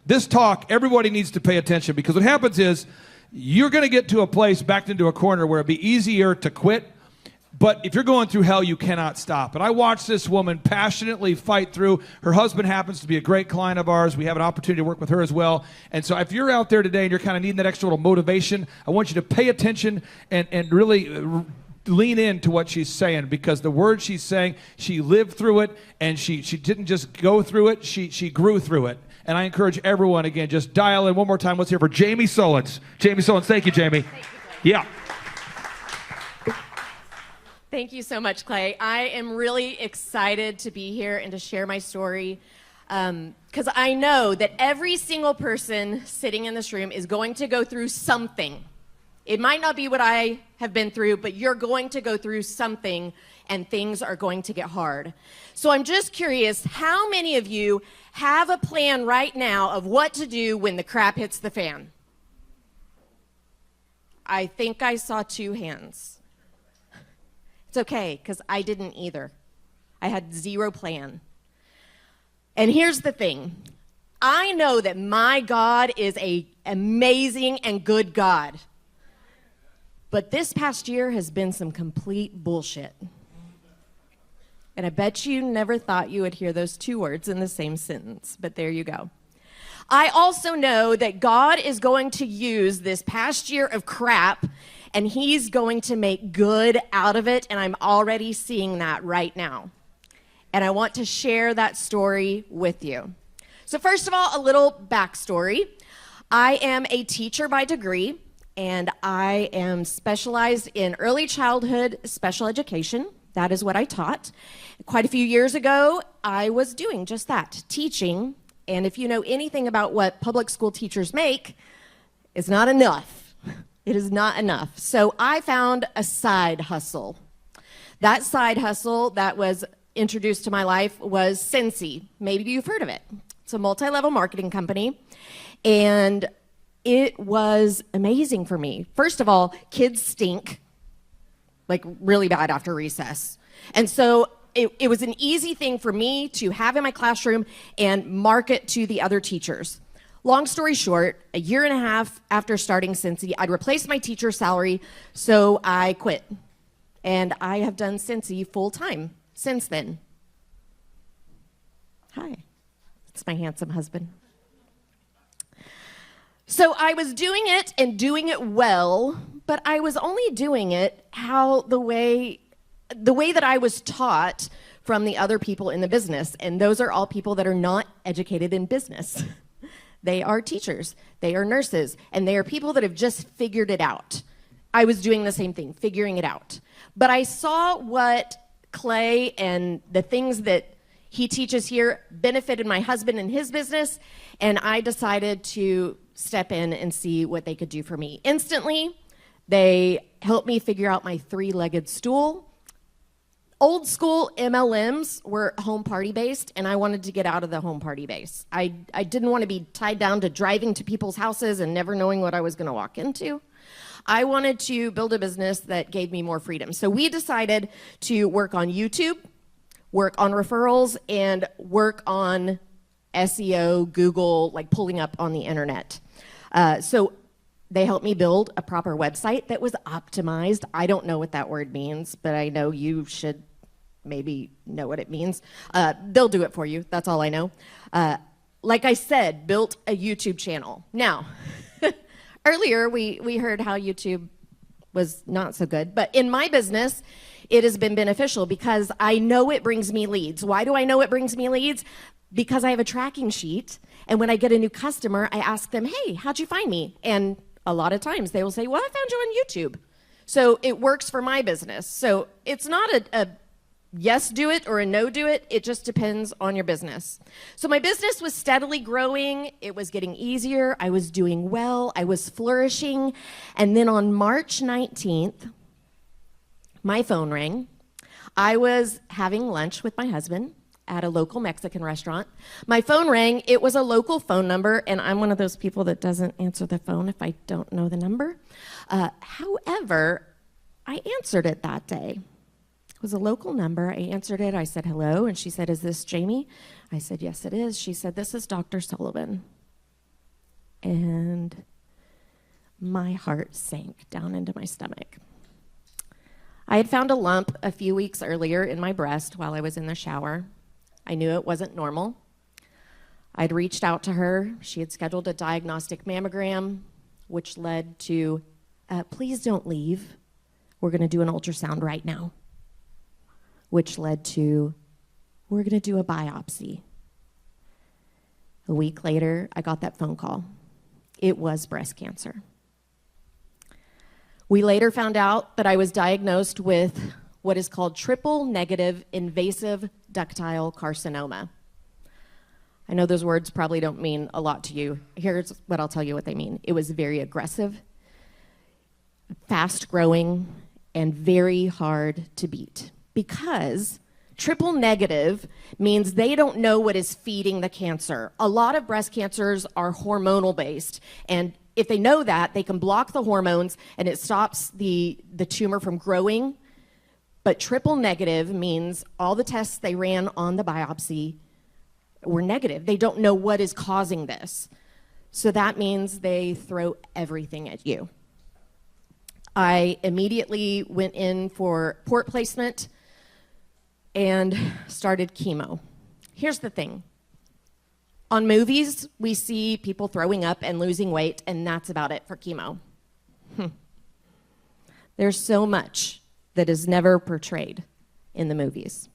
this talk, everybody needs to pay attention, because what happens is you're going to get to a place, backed into a corner, where it'd be easier to quit. But if you're going through hell, you cannot stop. And I watched this woman passionately fight through. Her husband happens to be a great client of ours. We have an opportunity to work with her as well. And so if you're out there today and you're kind of needing that extra little motivation, I want you to pay attention and really lean into what she's saying, because the words she's saying, she lived through it, and she didn't just go through it, she grew through it. And I encourage everyone, again, just dial in one more time. Let's hear for Jami Sullins. Jami Sullins, thank you, Jami. Thank you, yeah. Thank you so much, Clay. I am really excited to be here and to share my story, because I know that every single person sitting in this room is going to go through something. It might not be what I have been through, but you're going to go through something, and things are going to get hard. So I'm just curious, how many of you have a plan right now of what to do when the crap hits the fan? I think I saw 2 hands. It's okay, because I didn't either. I had 0 plan. And here's the thing. I know that my God is an amazing and good God. But this past year has been some complete bullshit. And I bet you never thought you would hear those 2 words in the same sentence, but there you go. I also know that God is going to use this past year of crap, and he's going to make good out of it, and I'm already seeing that right now. And I want to share that story with you. So first of all, a little backstory. I am a teacher by degree, and I am specialized in early childhood special education. That is what I taught. Quite a few years ago, I was doing just that, teaching. And if you know anything about what public school teachers make, it's not enough. It is not enough. So I found a side hustle. That side hustle that was introduced to my life was Scentsy. Maybe you've heard of it. It's a multi-level marketing company. And it was amazing for me. First of all, kids stink, like really bad after recess. And so it was an easy thing for me to have in my classroom and market to the other teachers. Long story short, a year and a half after starting Scentsy, I'd replaced my teacher's salary, so I quit. And I have done Scentsy full time since then. Hi, it's my handsome husband. So I was doing it and doing it well, but I was only doing it the way that I was taught from the other people in the business. And those are all people that are not educated in business. They are teachers, they are nurses, and they are people that have just figured it out. I was doing the same thing, figuring it out. But I saw what Clay and the things that he teaches here benefited my husband and his business, and I decided to step in and see what they could do for me. Instantly, they helped me figure out my 3-legged stool. Old school MLMs were home party based, and I wanted to get out of the home party base. I didn't want to be tied down to driving to people's houses and never knowing what I was going to walk into. I wanted to build a business that gave me more freedom. So we decided to work on YouTube, work on referrals, and work on SEO, Google, like pulling up on the internet. So they helped me build a proper website that was optimized. I don't know what that word means, but I know you should maybe know what it means. They'll do it for you. That's all I know. Like I said, built a YouTube channel. Now, earlier we heard how YouTube was not so good, but in my business, it has been beneficial because I know it brings me leads. Why do I know it brings me leads? Because I have a tracking sheet, and when I get a new customer, I ask them, hey, how'd you find me? And a lot of times they will say, well, I found you on YouTube. So it works for my business. So it's not a yes, do it, or a no, do it. It just depends on your business. So my business was steadily growing. It was getting easier. I was doing well. I was flourishing. And then on March 19th, my phone rang. I was having lunch with my husband at a local Mexican restaurant. My phone rang. It was a local phone number, and I'm one of those people that doesn't answer the phone if I don't know the number. However, I answered it that day. It was a local number. I answered it. I said, hello, and she said, is this Jami? I said, yes, it is. She said, this is Dr. Sullivan. and my heart sank down into my stomach. I had found a lump a few weeks earlier in my breast while I was in the shower. I knew it wasn't normal. I'd reached out to her. She had scheduled a diagnostic mammogram, which led to, please don't leave. We're going to do an ultrasound right now. Which led to, we're going to do a biopsy. A week later, I got that phone call. It was breast cancer. We later found out that I was diagnosed with what is called triple-negative invasive ductile carcinoma. I know those words probably don't mean a lot to you. Here's what I'll tell you what they mean. It was very aggressive, fast-growing, and very hard to beat. Because triple negative means they don't know what is feeding the cancer. A lot of breast cancers are hormonal based, and if they know that, they can block the hormones and it stops the tumor from growing. But triple negative means all the tests they ran on the biopsy were negative. They don't know what is causing this. So that means they throw everything at you. I immediately went in for port placement and started chemo. Here's the thing. On movies, we see people throwing up and losing weight, and that's about it for chemo. There's so much that is never portrayed in the movies.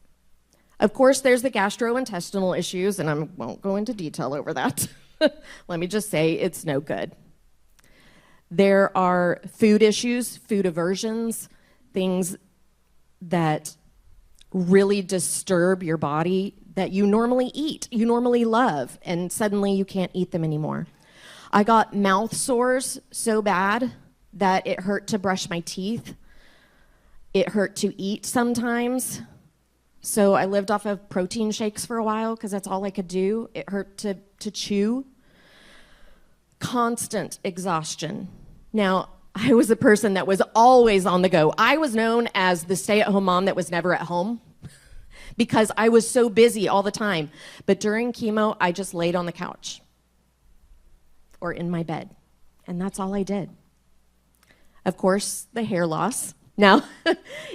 Of course, there's the gastrointestinal issues, and I won't go into detail over that. Let me just say it's no good. There are food issues, food aversions, things that really disturb your body that you normally eat, you normally love, and suddenly you can't eat them anymore. I got mouth sores so bad that it hurt to brush my teeth. It hurt to eat sometimes. So I lived off of protein shakes for a while because that's all I could do. It hurt to chew. Constant exhaustion. Now, I was a person that was always on the go. I was known as the stay-at-home mom that was never at home because I was so busy all the time. But during chemo, I just laid on the couch or in my bed, and that's all I did. Of course, the hair loss. Now,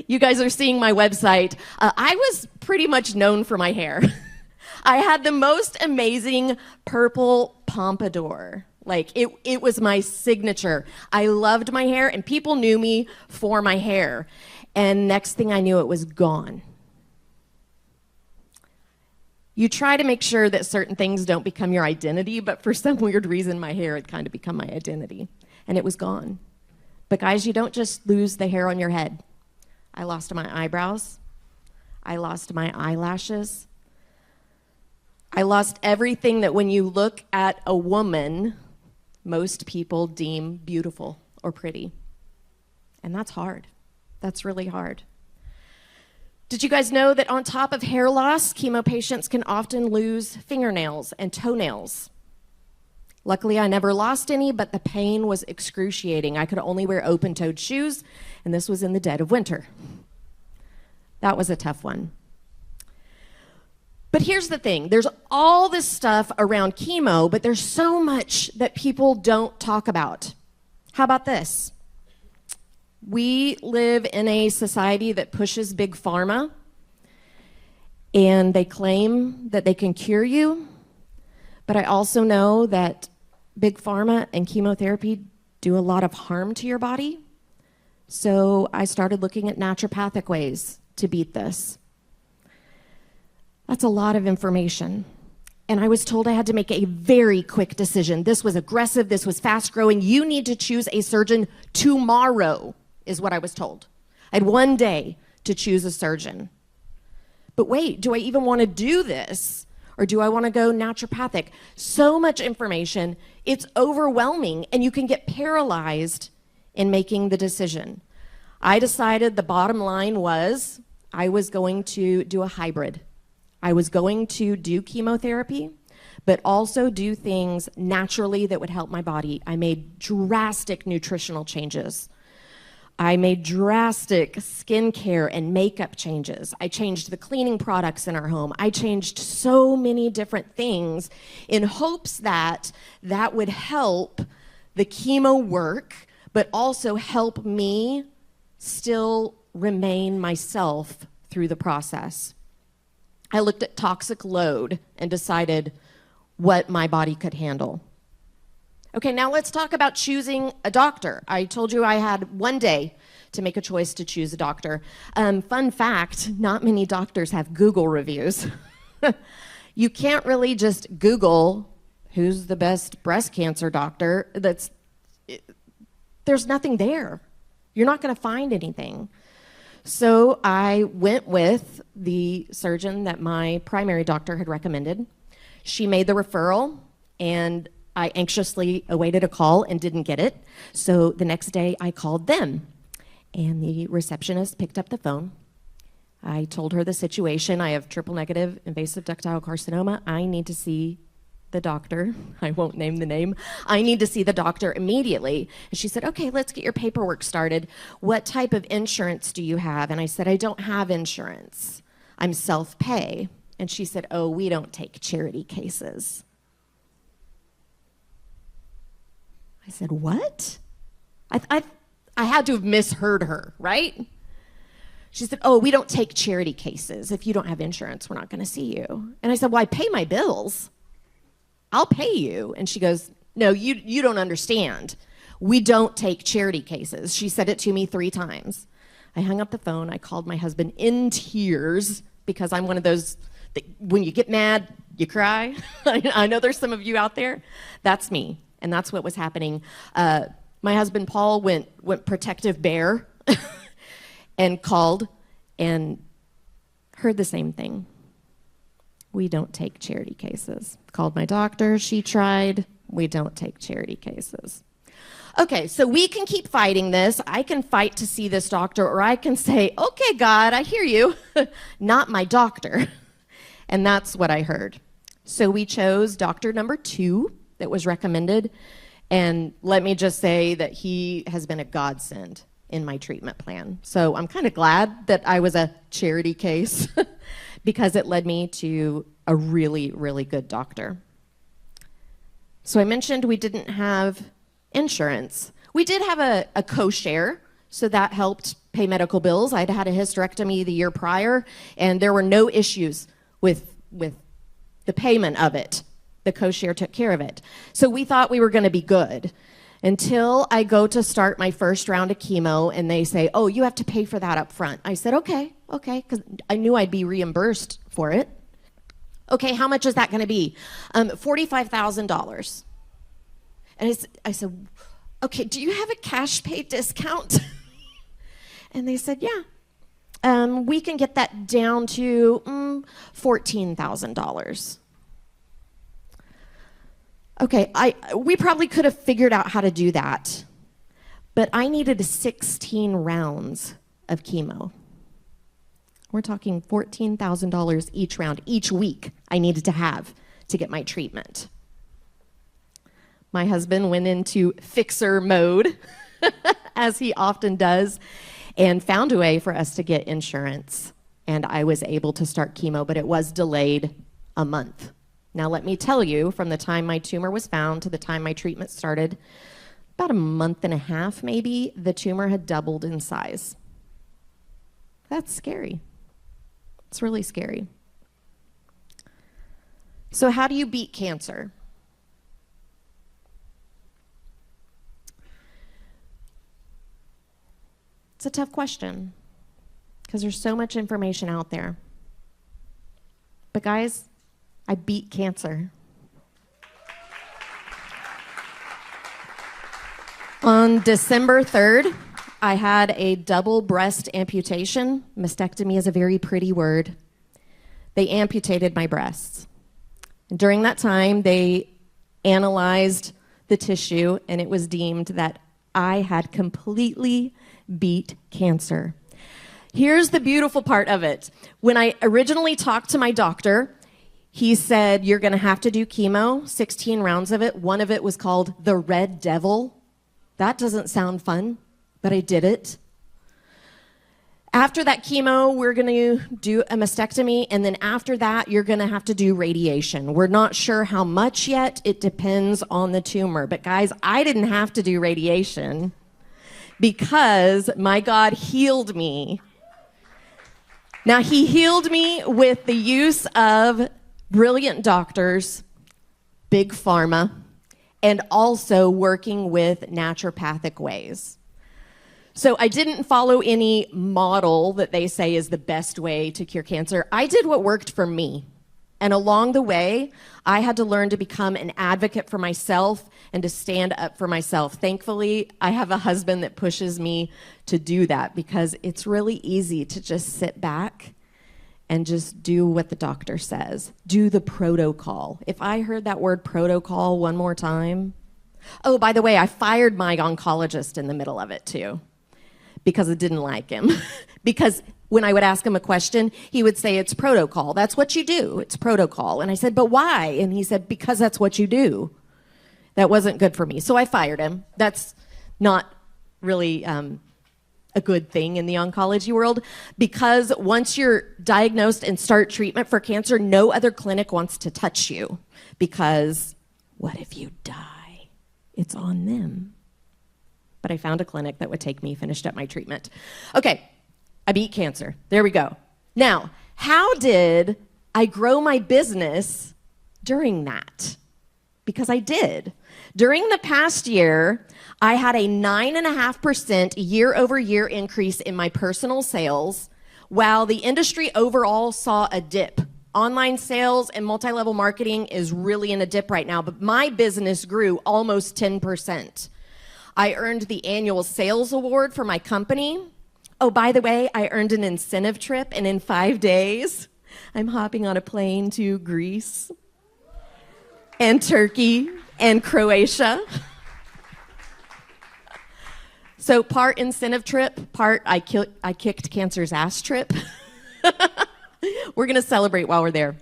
you guys are seeing my website. I was pretty much known for my hair. I had the most amazing purple pompadour. Like, it was my signature. I loved my hair, and people knew me for my hair. And next thing I knew, it was gone. You try to make sure that certain things don't become your identity, but for some weird reason, my hair had kind of become my identity, and it was gone. But guys, you don't just lose the hair on your head. I lost my eyebrows. I lost my eyelashes. I lost everything that when you look at a woman, most people deem beautiful or pretty. And that's hard. That's really hard. Did you guys know that on top of hair loss, chemo patients can often lose fingernails and toenails? Luckily, I never lost any, but the pain was excruciating. I could only wear open-toed shoes, and this was in the dead of winter. That was a tough one. But here's the thing. There's all this stuff around chemo, but there's so much that people don't talk about. How about this? We live in a society that pushes big pharma, and they claim that they can cure you. But I also know that big pharma and chemotherapy do a lot of harm to your body. So I started looking at naturopathic ways to beat this. That's a lot of information. And I was told I had to make a very quick decision. This was aggressive, this was fast growing. You need to choose a surgeon tomorrow, is what I was told. I had one day to choose a surgeon. But wait, do I even want to do this? Or do I want to go naturopathic? So much information, it's overwhelming, and you can get paralyzed in making the decision. I decided the bottom line was I was going to do a hybrid. I was going to do chemotherapy, but also do things naturally that would help my body. I made drastic nutritional changes. I made drastic skincare and makeup changes. I changed the cleaning products in our home. I changed so many different things in hopes that that would help the chemo work, but also help me still remain myself through the process. I looked at toxic load and decided what my body could handle. Okay, now let's talk about choosing a doctor. I told you I had one day to make a choice to choose a doctor. Fun fact, not many doctors have Google reviews. You can't really just Google who's the best breast cancer doctor. There's nothing there. You're not going to find anything. So I went with the surgeon that my primary doctor had recommended. She made the referral, and I anxiously awaited a call and didn't get it. So the next day I called them, and the receptionist picked up the phone. I told her the situation. I have triple negative invasive ductal carcinoma. I need to see the doctor. I won't name the name. I need to see the doctor immediately. And she said, okay, let's get your paperwork started. What type of insurance do you have? And I said, I don't have insurance. I'm self-pay. And she said, oh, we don't take charity cases. I said, what? I had to have misheard her, right? She said, oh, we don't take charity cases. If you don't have insurance, we're not going to see you. And I said, well, I pay my bills. I'll pay you. And she goes, no, you don't understand. We don't take charity cases. She said it to me 3 times. I hung up the phone. I called my husband in tears because I'm one of those that when you get mad, you cry. I know there's some of you out there. That's me. And that's what was happening. My husband, Paul, went protective bear and called and heard the same thing. We don't take charity cases. Called my doctor. She tried. We don't take charity cases. Okay, so we can keep fighting this. I can fight to see this doctor, or I can say, okay, God, I hear you. Not my doctor. And that's what I heard. So we chose doctor number 2 that was recommended. And let me just say that he has been a godsend in my treatment plan. So I'm kind of glad that I was a charity case because it led me to a really, really good doctor. So I mentioned we didn't have insurance. We did have a co-share, so that helped pay medical bills. I'd had a hysterectomy the year prior, and there were no issues with the payment of it. The co-share took care of it. So we thought we were going to be good until I go to start my first round of chemo, and they say, oh, you have to pay for that up front. I said, okay, because I knew I'd be reimbursed for it. Okay, how much is that going to be? $45,000. And I said, okay, do you have a cash pay discount? And they said, yeah. We can get that down to $14,000. Okay, we probably could have figured out how to do that, but I needed 16 rounds of chemo. We're talking $14,000 each round, each week I needed to have to get my treatment. My husband went into fixer mode, as he often does, and found a way for us to get insurance. And I was able to start chemo, but it was delayed a month. Now, let me tell you, from the time my tumor was found to the time my treatment started, about a month and a half maybe, the tumor had doubled in size. That's scary. It's really scary. So how do you beat cancer? It's a tough question because there's so much information out there. But guys, I beat cancer. On December 3rd, I had a double breast amputation. Mastectomy is a very pretty word. They amputated my breasts. And during that time, they analyzed the tissue, and it was deemed that I had completely beat cancer. Here's the beautiful part of it. When I originally talked to my doctor, he said, you're going to have to do chemo, 16 rounds of it. One of it was called the Red Devil. That doesn't sound fun, but I did it. After that chemo, we're going to do a mastectomy, and then after that, you're going to have to do radiation. We're not sure how much yet. It depends on the tumor. But guys, I didn't have to do radiation because my God healed me. Now, he healed me with the use of brilliant doctors, big pharma, and also working with naturopathic ways. So I didn't follow any model that they say is the best way to cure cancer. I did what worked for me. And along the way, I had to learn to become an advocate for myself and to stand up for myself. Thankfully, I have a husband that pushes me to do that because it's really easy to just sit back and just do what the doctor says. Do the protocol. If I heard that word protocol one more time. Oh, by the way, I fired my oncologist in the middle of it too, because I didn't like him. Because when I would ask him a question, he would say, it's protocol. That's what you do. It's protocol. And I said, but why? And he said, because that's what you do. That wasn't good for me. So I fired him. That's not really a good thing in the oncology world, because once you're diagnosed and start treatment for cancer, no other clinic wants to touch you, because what if you die? It's on them. But I found a clinic that would take me, finished up my treatment. Okay, I beat cancer. There we go. Now, how did I grow my business during that? Because I did. During the past year, I had a 9.5% year-over-year increase in my personal sales, while the industry overall saw a dip. Online sales and multi-level marketing is really in a dip right now, but my business grew almost 10%. I earned the annual sales award for my company. Oh, by the way, I earned an incentive trip, and in 5 days, I'm hopping on a plane to Greece and Turkey and Croatia. So part incentive trip, part I kicked cancer's ass trip. We're going to celebrate while we're there.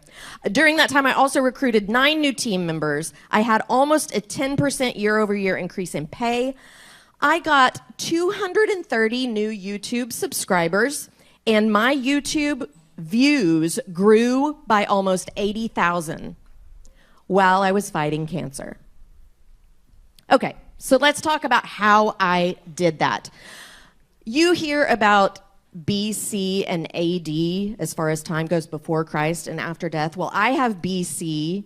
During that time, I also recruited 9 new team members. I had almost a 10% year-over-year increase in pay. I got 230 new YouTube subscribers, and my YouTube views grew by almost 80,000 while I was fighting cancer. Okay, so let's talk about how I did that. You hear about BC and AD as far as time goes, before Christ and after death. Well, I have BC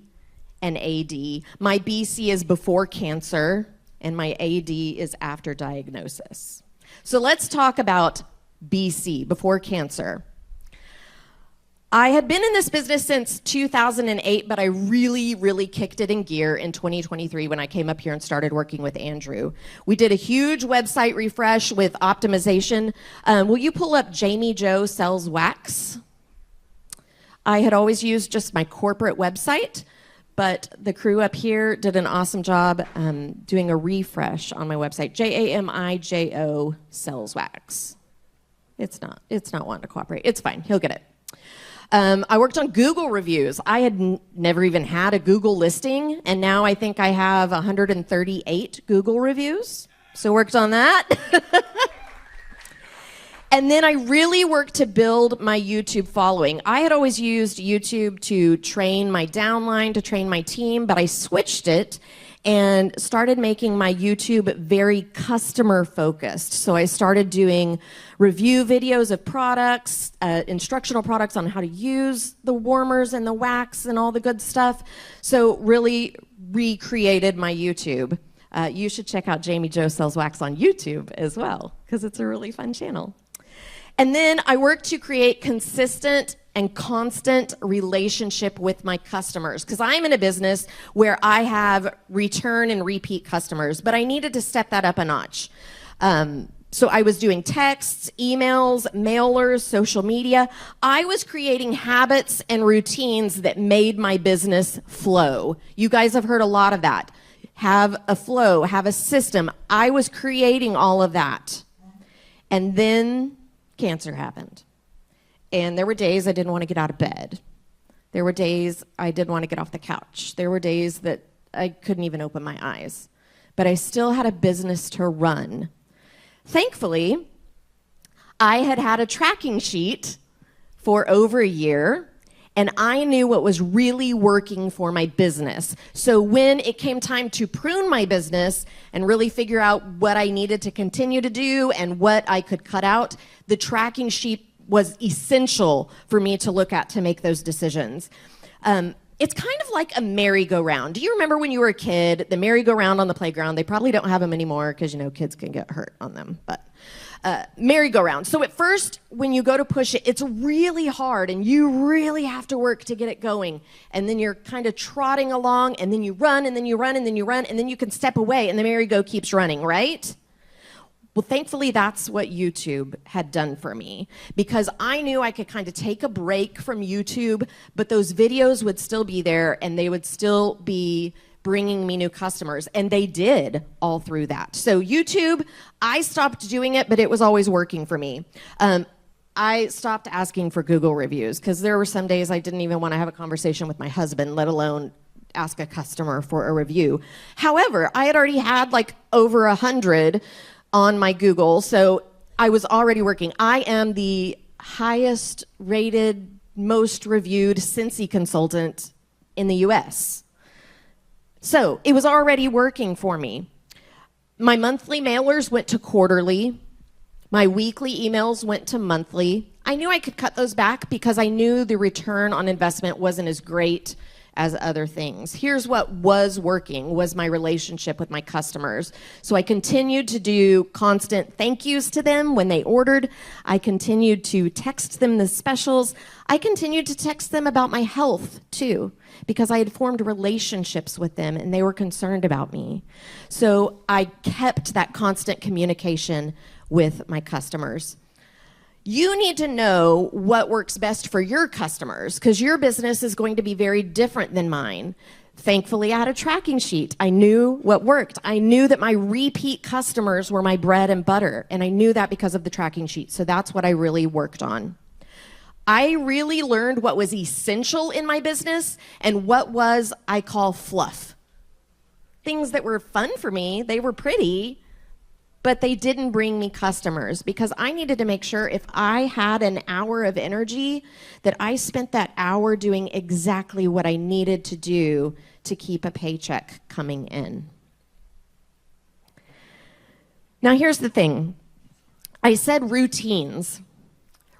and AD. My BC is before cancer, and my AD is after diagnosis. So let's talk about BC, before cancer. I had been in this business since 2008, but I really kicked it in gear in 2023 when I came up here and started working with Andrew. We did a huge website refresh with optimization. Will you pull up Jami Sells Wax? I had always used just my corporate website, but the crew up here did an awesome job doing a refresh on my website. Jamijo Sells Wax. It's not wanting to cooperate. It's fine. He'll get it. I worked on Google reviews. I had never even had a Google listing, and now I think I have 138 Google reviews. So worked on that. And then I really worked to build my YouTube following. I had always used YouTube to train my downline, to train my team, but I switched it and started making my YouTube very customer focused. So I started doing review videos of products, instructional products on how to use the warmers and the wax and all the good stuff. So really recreated my YouTube. You should check out Jami Sells Wax on YouTube as well, because it's a really fun channel. And then I worked to create consistent and constant relationship with my customers, because I'm in a business where I have return and repeat customers, but I needed to step that up a notch. So I was doing texts, emails, mailers, social media. I was creating habits and routines that made my business flow. You guys have heard a lot of that. Have a flow, have a system. I was creating all of that. And then cancer happened. And there were days I didn't want to get out of bed. There were days I didn't want to get off the couch. There were days that I couldn't even open my eyes. But I still had a business to run. Thankfully, I had had a tracking sheet for over a year, and I knew what was really working for my business. So when it came time to prune my business and really figure out what I needed to continue to do and what I could cut out, the tracking sheet was essential for me to look at to make those decisions. It's kind of like a merry-go-round. Do you remember when you were a kid, the merry-go-round on the playground? They probably don't have them anymore because, kids can get hurt on them. But merry-go-round. So at first, when you go to push it, it's really hard, and you really have to work to get it going. And then you're kind of trotting along, and then you run, and then you run, and then you run, and then you can step away, and the merry-go keeps running, right? Well, thankfully, that's what YouTube had done for me, because I knew I could kind of take a break from YouTube, but those videos would still be there, and they would still be bringing me new customers, and they did all through that. So YouTube, I stopped doing it, but it was always working for me. I stopped asking for Google reviews, because there were some days I didn't even want to have a conversation with my husband, let alone ask a customer for a review. However, I had already had like over 100 on my Google, so I was already working. I am the highest rated, most reviewed Cincy consultant in the US. So it was already working for me. My monthly mailers went to quarterly. My weekly emails went to monthly. I knew I could cut those back because I knew the return on investment wasn't as great as other things. Here's what was working, was my relationship with my customers. So I continued to do constant thank yous to them when they ordered. I continued to text them the specials. I continued to text them about my health too, because I had formed relationships with them and they were concerned about me. So I kept that constant communication with my customers. You need to know what works best for your customers, because your business is going to be very different than mine. Thankfully, I had a tracking sheet. I knew what worked. I knew that my repeat customers were my bread and butter, and I knew that because of the tracking sheet. So that's what I really worked on. I really learned what was essential in my business and what was, I call, fluff. Things that were fun for me, they were pretty, but they didn't bring me customers, because I needed to make sure if I had an hour of energy that I spent that hour doing exactly what I needed to do to keep a paycheck coming in. Now here's the thing. I said routines.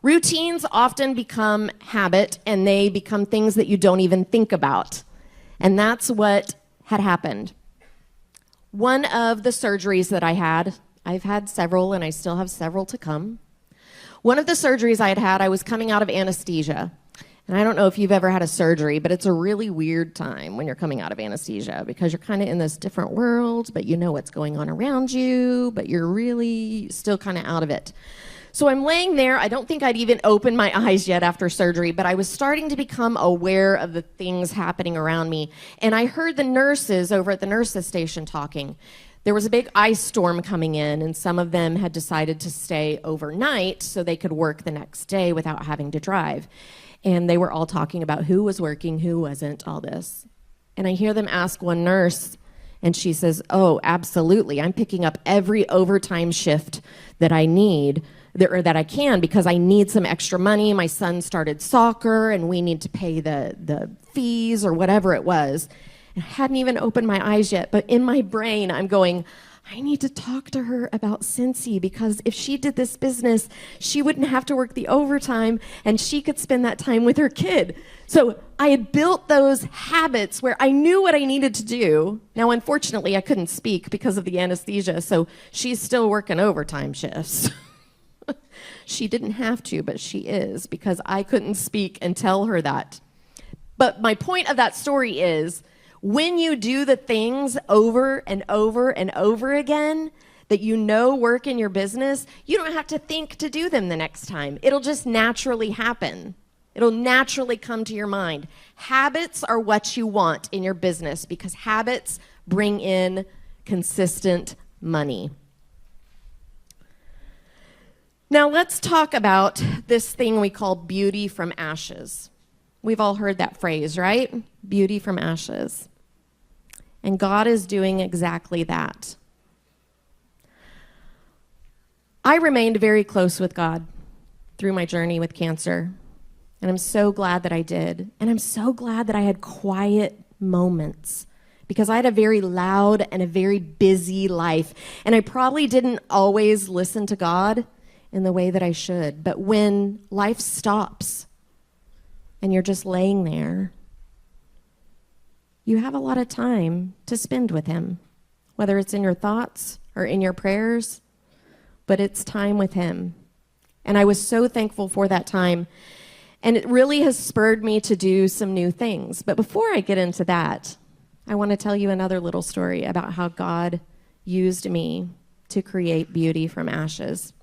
Routines often become habit, and they become things that you don't even think about. And that's what had happened. One of the surgeries that I've had several, and I still have several to come. One of the surgeries I had, I was coming out of anesthesia. And I don't know if you've ever had a surgery, but it's a really weird time when you're coming out of anesthesia, because you're kind of in this different world, but you know what's going on around you, but you're really still kind of out of it. So I'm laying there. I don't think I'd even opened my eyes yet after surgery, but I was starting to become aware of the things happening around me. And I heard the nurses over at the nurses station talking. There was a big ice storm coming in, and some of them had decided to stay overnight so they could work the next day without having to drive. And they were all talking about who was working, who wasn't, all this. And I hear them ask one nurse, and she says, "Oh, absolutely. I'm picking up every overtime shift that I need, or that I can, because I need some extra money. My son started soccer, and we need to pay the fees," or whatever it was. And I hadn't even opened my eyes yet, but in my brain, I'm going, I need to talk to her about Cincy, because if she did this business, she wouldn't have to work the overtime, and she could spend that time with her kid. So I had built those habits where I knew what I needed to do. Now, unfortunately, I couldn't speak because of the anesthesia, so she's still working overtime shifts. She didn't have to, but she is, because I couldn't speak and tell her that. But my point of that story is, when you do the things over and over and over again that you know work in your business, you don't have to think to do them the next time. It'll just naturally happen. It'll naturally come to your mind. Habits are what you want in your business, because habits bring in consistent money. Now let's talk about this thing we call beauty from ashes. We've all heard that phrase, right? Beauty from ashes. And God is doing exactly that. I remained very close with God through my journey with cancer, and I'm so glad that I did. And I'm so glad that I had quiet moments, because I had a very loud and a very busy life, and I probably didn't always listen to God in the way that I should. But when life stops and you're just laying there, you have a lot of time to spend with him, whether it's in your thoughts or in your prayers, but it's time with him. And I was so thankful for that time. And it really has spurred me to do some new things. But before I get into that, I want to tell you another little story about how God used me to create beauty from ashes.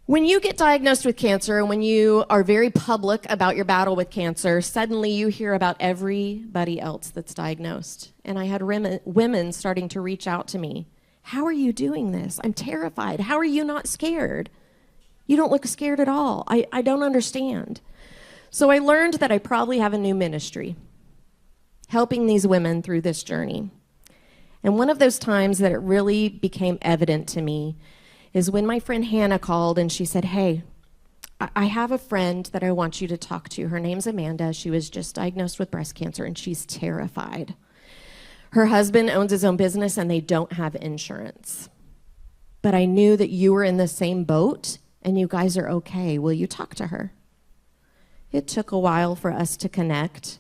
When you get diagnosed with cancer, and when you are very public about your battle with cancer, suddenly you hear about everybody else that's diagnosed. And I had women starting to reach out to me. How are you doing this? I'm terrified. How are you not scared? You don't look scared at all. I don't understand. So I learned that I probably have a new ministry, helping these women through this journey. And one of those times that it really became evident to me is when my friend Hannah called and she said, hey, I have a friend that I want you to talk to. Her name's Amanda. She was just diagnosed with breast cancer, and she's terrified. Her husband owns his own business, and they don't have insurance. But I knew that you were in the same boat, and you guys are okay. Will you talk to her? It took a while for us to connect,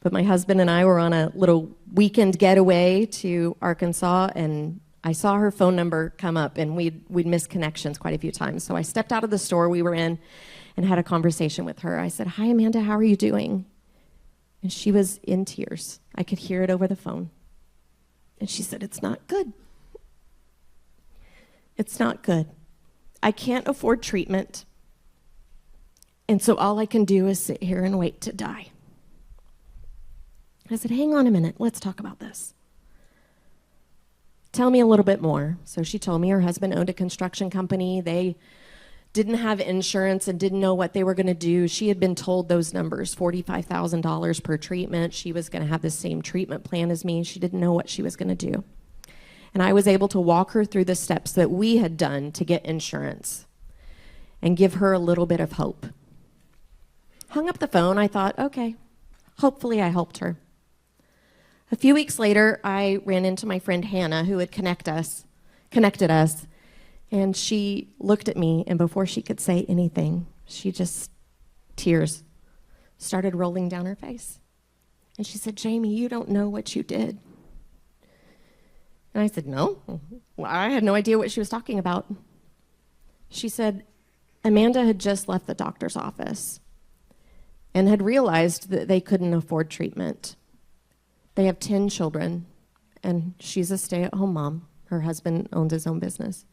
but my husband and I were on a little weekend getaway to Arkansas, and I saw her phone number come up, and we'd missed connections quite a few times. So I stepped out of the store we were in and had a conversation with her. I said, hi, Amanda, how are you doing? And she was in tears. I could hear it over the phone. And she said, it's not good. It's not good. I can't afford treatment. And so all I can do is sit here and wait to die. I said, hang on a minute. Let's talk about this. Tell me a little bit more. So she told me her husband owned a construction company. They didn't have insurance and didn't know what they were going to do. She had been told those numbers, $45,000 per treatment. She was going to have the same treatment plan as me. She didn't know what she was going to do. And I was able to walk her through the steps that we had done to get insurance and give her a little bit of hope. Hung up the phone. I thought, okay, hopefully I helped her. A few weeks later, I ran into my friend Hannah, who had connected us, and she looked at me, and before she could say anything, tears started rolling down her face. And she said, Jami, you don't know what you did. And I said, no. Well, I had no idea what she was talking about. She said, Amanda had just left the doctor's office and had realized that they couldn't afford treatment. They have 10 children, and she's a stay-at-home mom. Her husband owns his own business.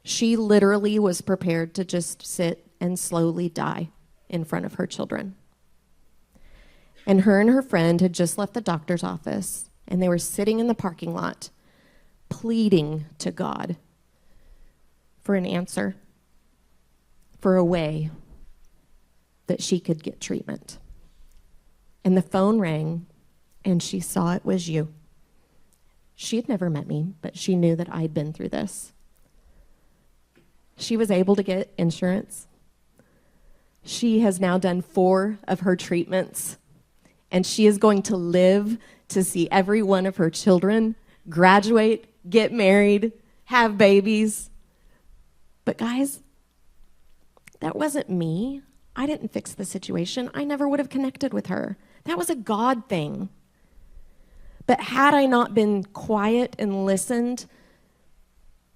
She literally was prepared to just sit and slowly die in front of her children. And her friend had just left the doctor's office, and they were sitting in the parking lot pleading to God for an answer, for a way that she could get treatment. And the phone rang, and she saw it was you. She had never met me, but she knew that I'd been through this. She was able to get insurance. She has now done 4 of her treatments, and she is going to live to see every one of her children graduate, get married, have babies. But guys, that wasn't me. I didn't fix the situation. I never would have connected with her. That was a God thing. But had I not been quiet and listened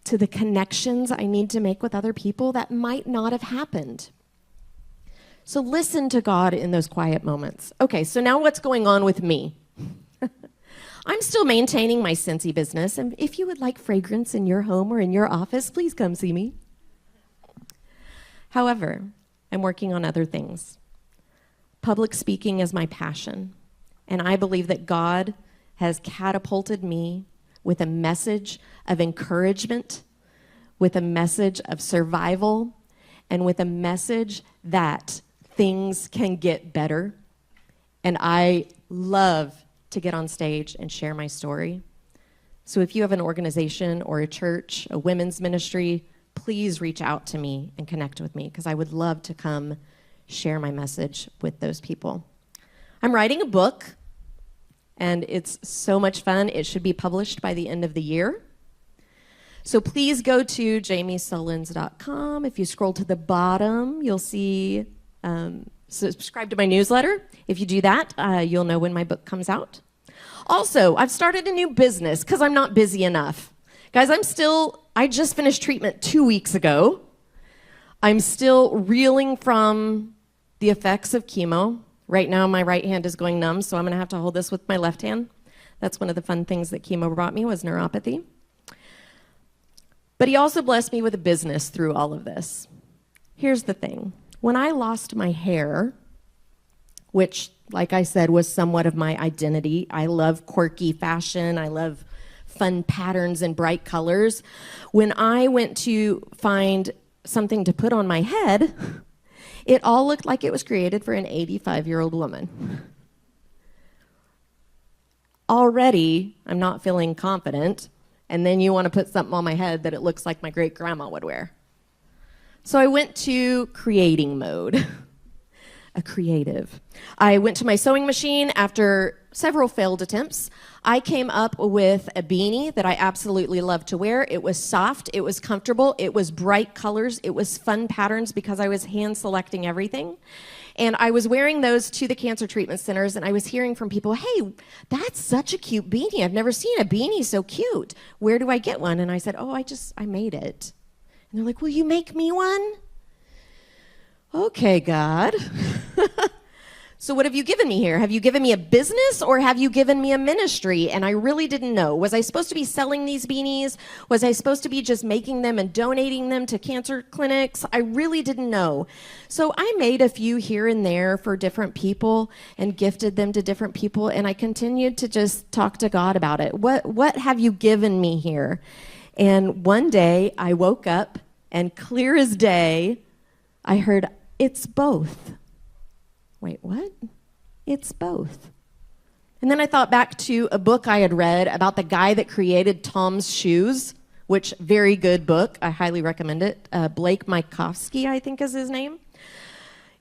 to the connections I need to make with other people, that might not have happened. So listen to God in those quiet moments. Okay, so now what's going on with me? I'm still maintaining my Scentsy business, and if you would like fragrance in your home or in your office, please come see me. However, I'm working on other things. Public speaking is my passion, and I believe that God has catapulted me with a message of encouragement, with a message of survival, and with a message that things can get better. And I love to get on stage and share my story. So if you have an organization or a church, a women's ministry, please reach out to me and connect with me, because I would love to come share my message with those people. I'm writing a book, and it's so much fun. It should be published by the end of the year. So please go to jamisullins.com. If you scroll to the bottom, you'll see subscribe to my newsletter. If you do that, you'll know when my book comes out. Also, I've started a new business because I'm not busy enough. Guys, I just finished treatment 2 weeks ago. I'm still reeling from the effects of chemo. Right now, my right hand is going numb, so I'm going to have to hold this with my left hand. That's one of the fun things that chemo brought me, was neuropathy. But he also blessed me with a business through all of this. Here's the thing. When I lost my hair, which, like I said, was somewhat of my identity, I love quirky fashion, I love fun patterns and bright colors. When I went to find something to put on my head, it all looked like it was created for an 85-year-old woman. Already, I'm not feeling confident, and then you want to put something on my head that it looks like my great-grandma would wear. So I went to creating mode, a creative. I went to my sewing machine after several failed attempts. I came up with a beanie that I absolutely love to wear. It was soft, it was comfortable, it was bright colors, it was fun patterns because I was hand selecting everything. And I was wearing those to the cancer treatment centers, and I was hearing from people, hey, that's such a cute beanie. I've never seen a beanie so cute. Where do I get one? And I said, oh, I made it. And they're like, will you make me one? Okay, God. So what have you given me here? Have you given me a business, or have you given me a ministry? And I really didn't know. Was I supposed to be selling these beanies? Was I supposed to be just making them and donating them to cancer clinics? I really didn't know. So I made a few here and there for different people and gifted them to different people, and I continued to just talk to God about it. What have you given me here? And one day I woke up, and clear as day, I heard, it's both. Wait, what? It's both. And then I thought back to a book I had read about the guy that created Tom's Shoes, which, very good book. I highly recommend it. Blake Mycoskie, I think is his name.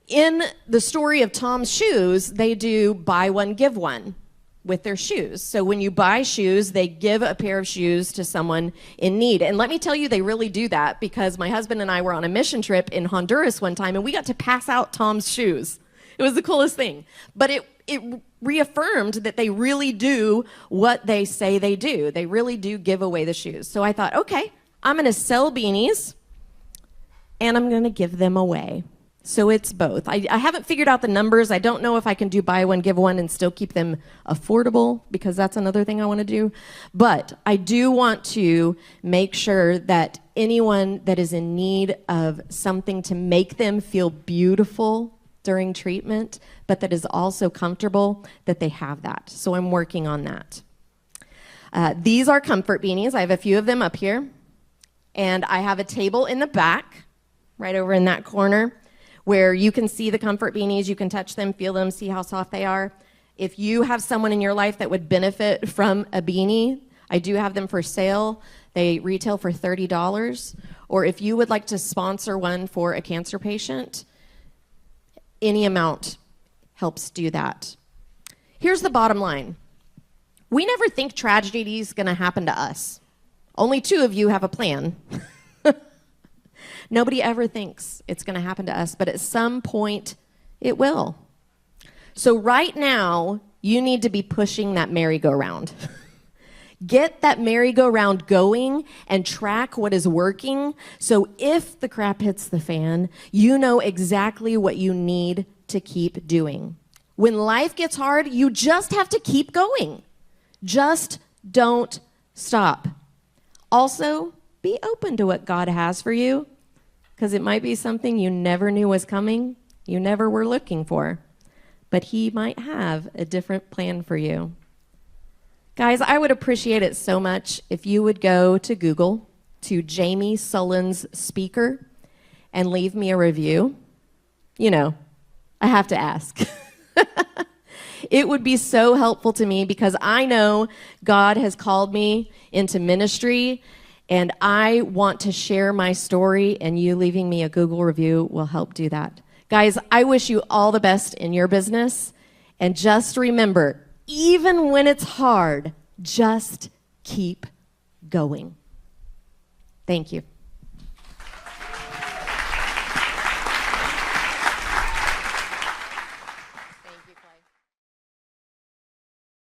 In the story of Tom's Shoes, they do buy one, give one with their shoes. So when you buy shoes, they give a pair of shoes to someone in need. And let me tell you, they really do that, because my husband and I were on a mission trip in Honduras one time, and we got to pass out Tom's shoes. It was the coolest thing. But it reaffirmed that they really do what they say they do. They really do give away the shoes. So I thought, okay, I'm going to sell beanies, and I'm going to give them away. So it's both. I haven't figured out the numbers. I don't know if I can do buy one, give one, and still keep them affordable, because that's another thing I want to do. But I do want to make sure that anyone that is in need of something to make them feel beautiful during treatment, but that is also comfortable, that they have that. So I'm working on that. These are comfort beanies. I have a few of them up here. And I have a table in the back, right over in that corner, where you can see the comfort beanies. You can touch them, feel them, see how soft they are. If you have someone in your life that would benefit from a beanie, I do have them for sale. They retail for $30. Or if you would like to sponsor one for a cancer patient, any amount helps do that. Here's the bottom line. We never think tragedy is going to happen to us. Only 2 of you have a plan. Nobody ever thinks it's going to happen to us, but at some point it will. So right now, you need to be pushing that merry-go-round. Get that merry-go-round going and track what is working, so if the crap hits the fan, you know exactly what you need to keep doing. When life gets hard, you just have to keep going. Just don't stop. Also, be open to what God has for you, because it might be something you never knew was coming, you never were looking for, but He might have a different plan for you. Guys, I would appreciate it so much if you would go to Google, to Jami Sullins speaker, and leave me a review. You know, I have to ask. It would be so helpful to me because I know God has called me into ministry, and I want to share my story, and you leaving me a Google review will help do that. Guys, I wish you all the best in your business, and just remember, even when it's hard, just keep going. Thank you.